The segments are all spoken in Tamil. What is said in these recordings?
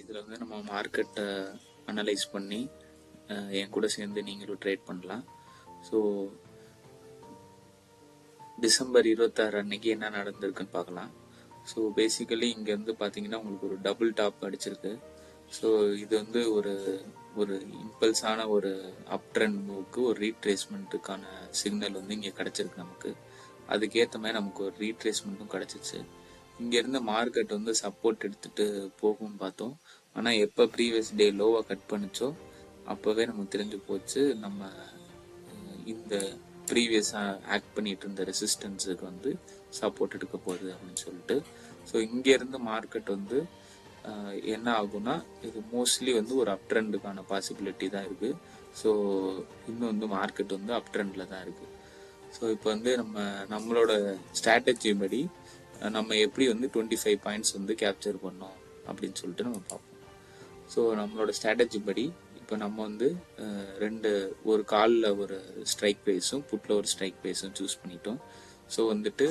இதில் வந்து நம்ம மார்க்கெட்டை அனலைஸ் பண்ணி என் கூட சேர்ந்து நீங்களும் ட்ரேட் பண்ணலாம். ஸோ டிசம்பர் 26 அன்னைக்கு என்ன நடந்திருக்குன்னு பார்க்கலாம். ஸோ பேசிக்கலி இங்கே வந்து பார்த்தீங்கன்னா உங்களுக்கு ஒரு டபுள் டாப் அடிச்சிருக்கு. ஸோ இது வந்து ஒரு ஒரு இம்பல்ஸான ஒரு அப் ட்ரெண்ட் மூவுக்கு ஒரு ரீட்ரேஸ்மெண்ட்டுக்கான சிக்னல் வந்து இங்கே கிடச்சிருக்கு நமக்கு. அதுக்கேற்ற மாதிரி நமக்கு ஒரு ரீட்ரேஸ்மெண்ட்டும் கிடச்சிச்சு. இங்கேருந்து மார்க்கெட் வந்து சப்போர்ட் எடுத்துகிட்டு போகும்னு பார்த்தோம். ஆனால் எப்போ ப்ரீவியஸ் டே லோவாக கட் பண்ணிச்சோ அப்போவே நமக்கு தெரிஞ்சு போச்சு நம்ம இந்த ப்ரீவியஸாக ஆக்ட் பண்ணிட்டு இருந்த ரெசிஸ்டன்ஸுக்கு வந்து சப்போர்ட் எடுக்க போகுது அப்படின்னு சொல்லிட்டு. ஸோ இங்கேருந்து மார்க்கெட் வந்து என்ன ஆகும்னா இது மோஸ்ட்லி வந்து ஒரு அப் ட்ரெண்டுக்கான பாசிபிலிட்டி தான் இருக்குது. ஸோ இன்னும் வந்து மார்க்கெட் வந்து அப் ட்ரெண்டில் தான் இருக்குது. ஸோ இப்போ வந்து நம்மளோட ஸ்ட்ராட்டஜி படி நம்ம எப்படி வந்து 25 பாயிண்ட்ஸ் வந்து கேப்சர் பண்ணோம் அப்படின்னு சொல்லிட்டு நம்ம பார்ப்போம். ஸோ நம்மளோட ஸ்ட்ராட்டஜி படி இப்போ நம்ம வந்து ஒரு காலில் ஒரு ஸ்ட்ரைக் ப்ரைஸும் புட்டில் ஒரு ஸ்ட்ரைக் ப்ரைஸும் சூஸ் பண்ணிட்டோம். ஸோ வந்துட்டு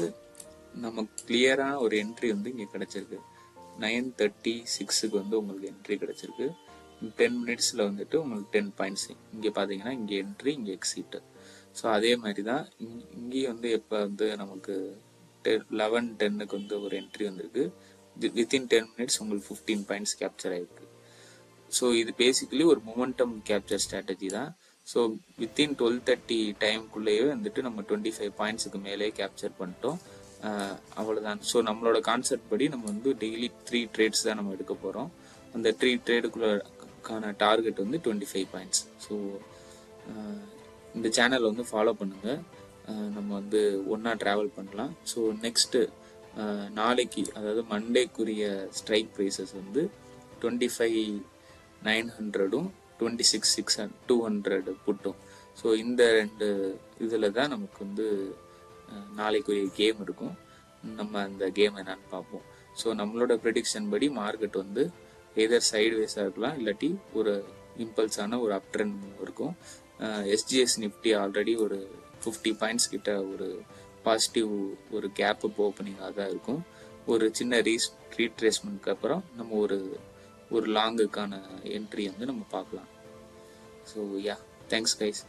நம்ம கிளியரான ஒரு என்ட்ரி வந்து இங்கே கிடச்சிருக்கு. 9:36 வந்து உங்களுக்கு என்ட்ரி கிடச்சிருக்கு. 10 மினிட்ஸில் வந்துட்டு உங்களுக்கு 10 பாயிண்ட்ஸ் இங்கே பார்த்தீங்கன்னா இங்கே என்ட்ரி, இங்கே எக்ஸிட்டு. ஸோ அதே மாதிரி தான் இங்கேயும் வந்து எப்போ வந்து நமக்கு 11:10 வந்து ஒரு என்ட்ரி வந்திருக்கு. வித்தின் 10 மினிட்ஸ் உங்களுக்கு 15 பாயிண்ட்ஸ் கேப்சர் ஆகிருக்கு. ஸோ இது பேசிக்கலி ஒரு மொமெண்டம் கேப்சர் ஸ்ட்ராட்டஜி தான். ஸோ வித்தின் 12:30 டைமுக்குள்ளேயே வந்துட்டு நம்ம 25 பாயிண்ட்ஸுக்கு மேலே கேப்சர் பண்ணிட்டோம். அவ்வளோதான். ஸோ நம்மளோட கான்செப்ட் படி நம்ம வந்து டெய்லி 3 ட்ரேட்ஸ் தான் நம்ம எடுக்க போகிறோம். அந்த 3 ட்ரேடுக்குள்ளக்கான டார்கெட் வந்து 25 பாயிண்ட்ஸ். ஸோ இந்த சேனல் வந்து ஃபாலோ பண்ணுங்கள். நம்ம வந்து ஒன்றா ட்ராவல் பண்ணலாம். ஸோ நெக்ஸ்ட்டு நாளைக்கு அதாவது மண்டேக்குரிய ஸ்ட்ரைக் ப்ரைஸஸ் வந்து 25,900ம் 26,200 புட்டும். ஸோ இந்த 2 இதில் தான் நமக்கு வந்து நாளைக்குரிய கேம் இருக்கும். நம்ம அந்த கேம் என்னன்னு பார்ப்போம். ஸோ நம்மளோட ப்ரெடிக்ஷன் படி மார்க்கெட் வந்து எதர் சைட்வேஸாக இருக்கலாம், இல்லாட்டி ஒரு இம்பல்ஸான ஒரு அப் ட்ரெண்ட் இருக்கும். எஸ்ஜிஎஸ் நிஃப்டி ஆல்ரெடி ஒரு 50 பாயிண்ட்ஸ் கிட்ட ஒரு பாசிட்டிவ் ஒரு கேப் அப் ஓப்பனிங்காக தான் இருக்கும். ஒரு சின்ன ரீட்ரேஸ்மெண்ட்க்கு அப்புறம் நம்ம ஒரு லாங்குக்கான என்ட்ரி வந்து நம்ம பார்க்கலாம். So thanks guys.